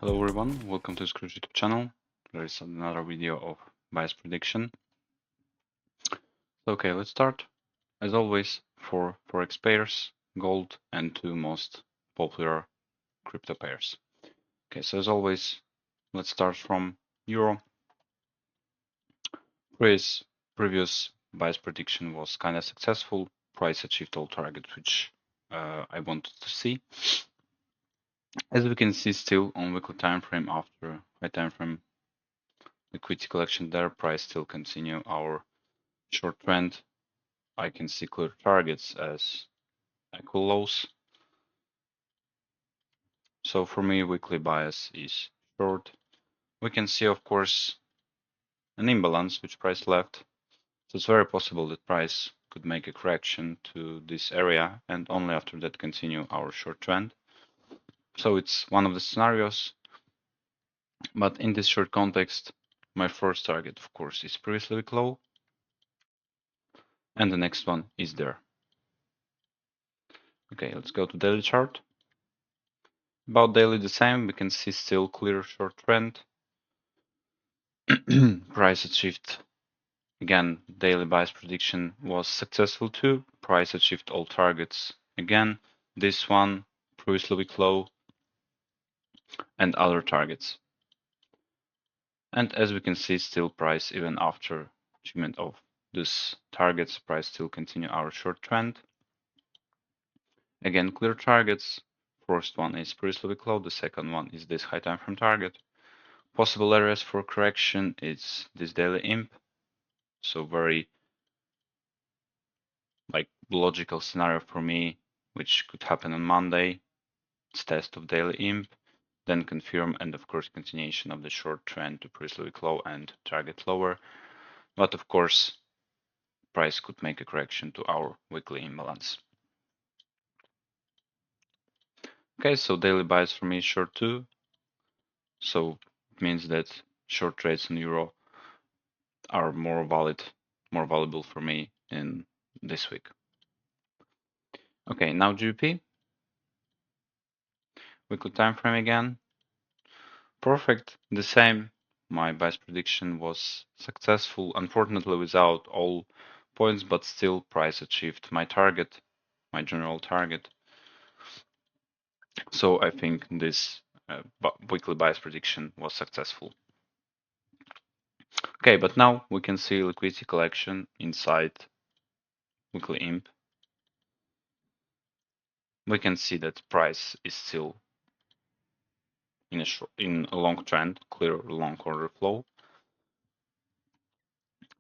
Hello everyone, welcome to SCROOGE YouTube channel. There is another video of bias prediction. Okay, let's start. As always, for forex pairs, gold and two most popular crypto pairs. Okay, so as always, let's start from euro. Previous bias prediction was kind of successful. Price achieved all targets which I wanted to see. As we can see still on weekly time frame, after high time frame liquidity collection there, price still continue our short trend. I can see clear targets as equal lows. So for me, weekly bias is short. We can see, of course, an imbalance which price left. So it's very possible that price could make a correction to this area and only after that continue our short trend. So it's one of the scenarios. But in this short context, my first target, of course, is previously week low. And the next one is there. Okay, let's go to daily chart. About daily the same, we can see still clear short trend. Price achieved, again, daily bias prediction was successful too. Price achieved all targets again. This one, previously week low, and other targets. And as we can see, still price, even after achievement of these targets, price still continue our short trend. Again, clear targets. First one is previously week low, the second one is this high time frame target. Possible areas for correction is this daily imp. So very like logical scenario for me, which could happen on Monday. It's test of daily imp, then confirm, and of course continuation of the short trend to previously week low and target lower. But of course, price could make a correction to our weekly imbalance. Okay, so daily bias for me is short too. So it means that short trades in euro are more valuable for me in this week. Okay, now GBP. Weekly time frame again. Perfect, the same. My bias prediction was successful, unfortunately without all points, but still price achieved my target, my general target. So I think this weekly bias prediction was successful. Okay, but now we can see liquidity collection inside weekly imp. We can see that price is still in a long trend, clear long order flow.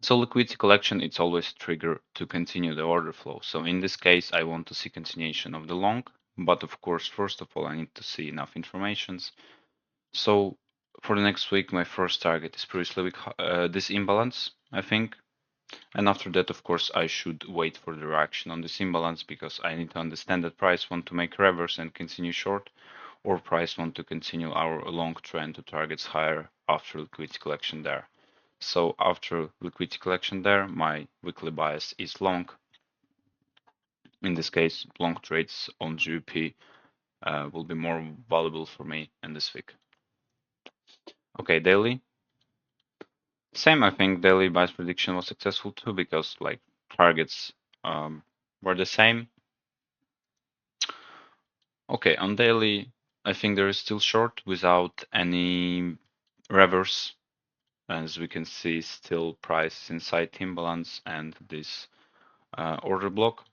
So liquidity collection, it's always a trigger to continue the order flow. So in this case, I want to see continuation of the long, but of course, first of all, I need to see enough informations. So for the next week, my first target is previously this imbalance, I think. And after that, of course, I should wait for the reaction on this imbalance because I need to understand that price want to make reverse and continue short, or price want to continue our long trend to targets higher after liquidity collection there. So after liquidity collection there, my weekly bias is long. In this case, long trades on GBP will be more valuable for me in this week. Okay, daily. Same, I think daily bias prediction was successful too because like targets were the same. Okay, on daily, I think there is still short without any reverse. As we can see, still price inside imbalance and this order block.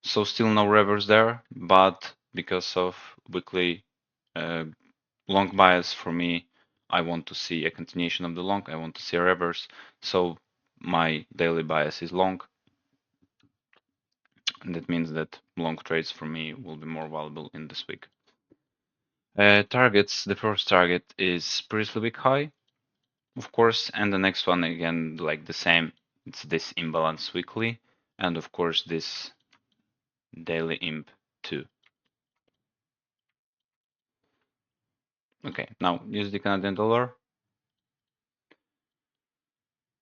So still no reverse there, but because of weekly long bias for me, I want to see a continuation of the long. I want to see a reverse. So my daily bias is long. And that means that long trades for me will be more valuable in this week. Targets, the first target is previously week high, of course, and the next one again, like the same, it's this imbalance weekly, and of course this daily imp too. Okay, now USD Canadian dollar.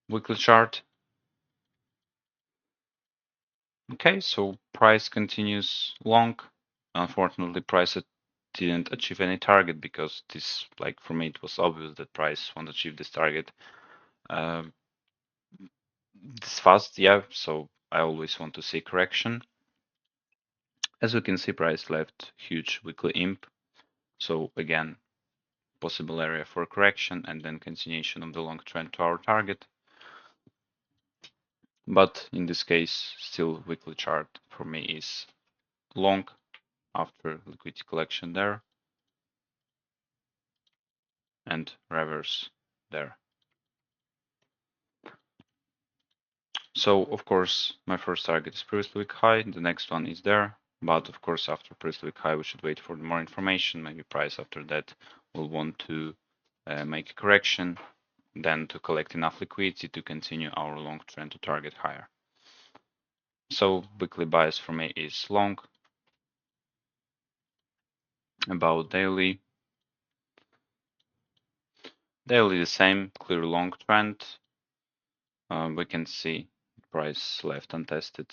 Weekly chart. Okay, so price continues long. Unfortunately, price didn't achieve any target because this, like for me, it was obvious that price won't achieve this target this fast. Yeah, so I always want to see correction. As we can see, price left huge weekly imp. So again, possible area for correction and then continuation of the long trend to our target. But in this case, still weekly chart for me is long after liquidity collection there and reverse there. So of course, my first target is previous week high. The next one is there. But of course, after previous week high, we should wait for more information. Maybe price after that will want to make a correction, then to collect enough liquidity to continue our long trend to target higher. So weekly bias for me is long. About daily, the same, clear long trend. We can see price left untested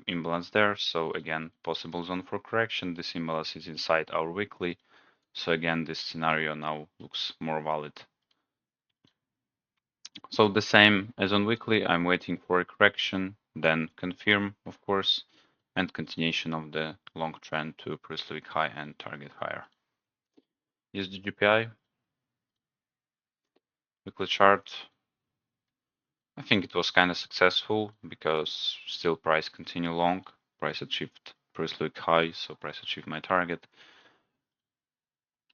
imbalance there. So again, possible zone for correction. This imbalance is inside our weekly. So again, this scenario now looks more valid. So the same as on weekly, I'm waiting for a correction, then confirm, of course, and continuation of the long trend to previous week high and target higher. Use the GPI weekly chart. I think it was kind of successful because still price continue long. Price achieved previous week high, so price achieved my target.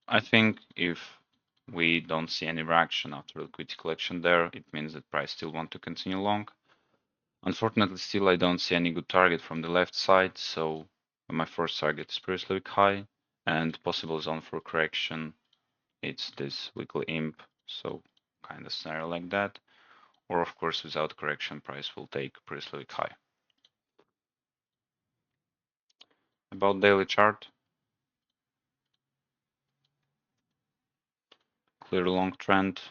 I think if we don't see any reaction after liquidity collection there, it means that price still want to continue long. Unfortunately, still I don't see any good target from the left side, so my first target is previous week high and possible zone for correction. It's this weekly imp, so kind of scenario like that. Or of course, without correction, price will take previous week high. About daily chart, clear long trend,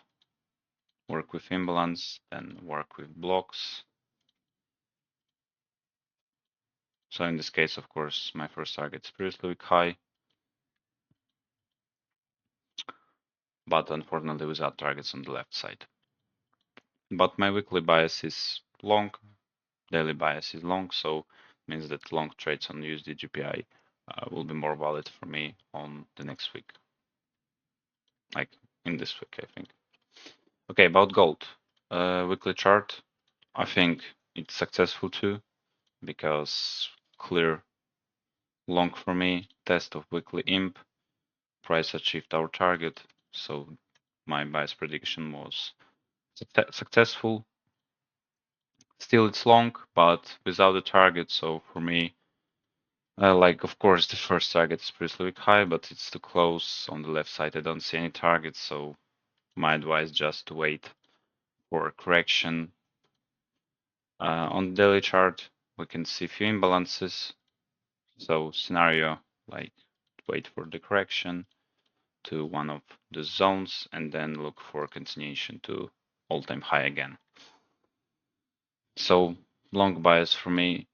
work with imbalance, then work with blocks. So in this case, of course, my first target is previous week high, but unfortunately without targets on the left side. But my weekly bias is long, daily bias is long, so means that long trades on USD GPI will be more valid for me on the next week, like in this week, I think. Okay, about gold. Weekly chart, I think it's successful too, because clear long for me, test of weekly imp, price achieved our target, so my bias prediction was successful. Still it's long, but without the target, so for me, like of course the first target is pretty high, but it's too close. On the left side I don't see any targets, so my advice just to wait for a correction. On the daily chart, we can see few imbalances. So scenario like wait for the correction to one of the zones and then look for continuation to all-time high again. So long bias for me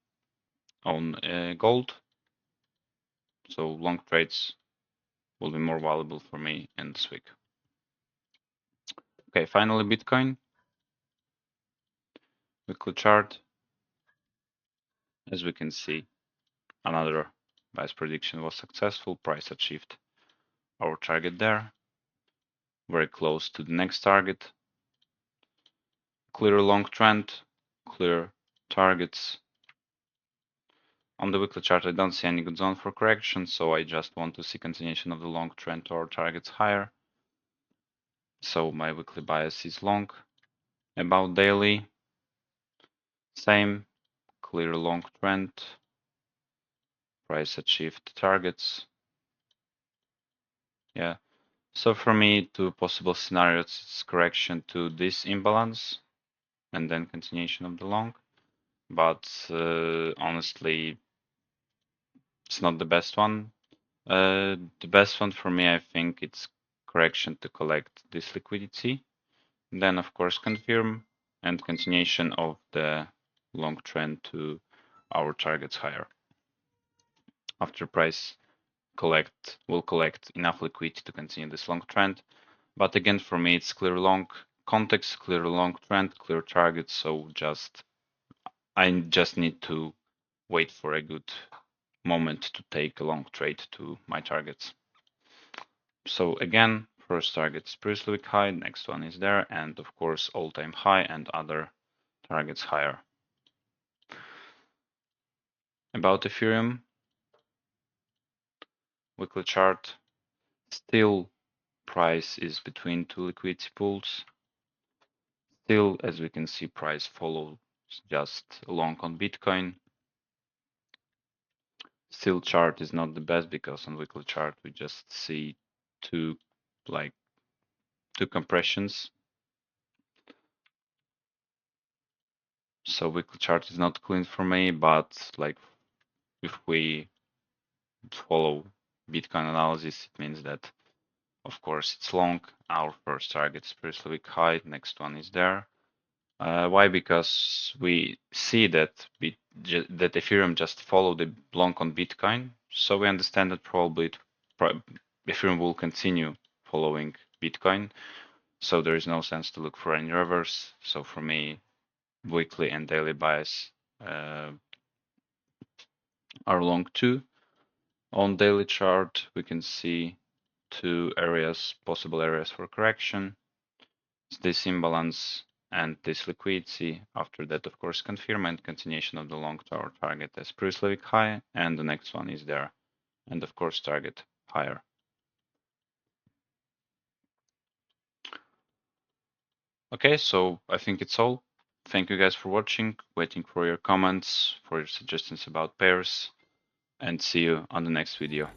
on gold. So long trades will be more valuable for me in this week. Okay, finally Bitcoin. Weekly chart. As we can see, another bias prediction was successful. Price achieved our target there. Very close to the next target. Clear long trend, clear targets. On the weekly chart, I don't see any good zone for correction, so I just want to see continuation of the long trend to our targets higher. So my weekly bias is long. About daily, same, clear long trend, price achieved targets. Yeah, so for me, two possible scenarios, it's correction to this imbalance and then continuation of the long. But honestly, it's not the best one. The best one for me, I think it's correction to collect this liquidity. Then, of course, confirm and continuation of the long trend to our targets higher. After price will collect enough liquidity to continue this long trend. But again, for me, it's clear long context, clear long trend, clear target. So I just need to wait for a good moment to take a long trade to my targets. So again, first target is previously week high, next one is there, and of course all-time high and other targets higher. About Ethereum, weekly chart, still price is between two liquidity pools. Still, as we can see, price follows just long on Bitcoin. Still chart is not the best because on weekly chart we just see two compressions. So weekly chart is not clean for me, but like if we follow Bitcoin analysis, it means that of course it's long. Our first target is previously week high, next one is there. Why? Because we see that that Ethereum just followed the long on Bitcoin, so we understand that probably Ethereum will continue following Bitcoin. So there is no sense to look for any reverse. So for me, weekly and daily bias are long too. On daily chart, we can see two areas, possible areas for correction. This imbalance and this liquidity. After that, of course, confirm and continuation of the long tower target as previously week high, and the next one is there, and of course target higher. Okay, so I think it's all. Thank you guys for watching, waiting for your comments, for your suggestions about pairs, and see you on the next video.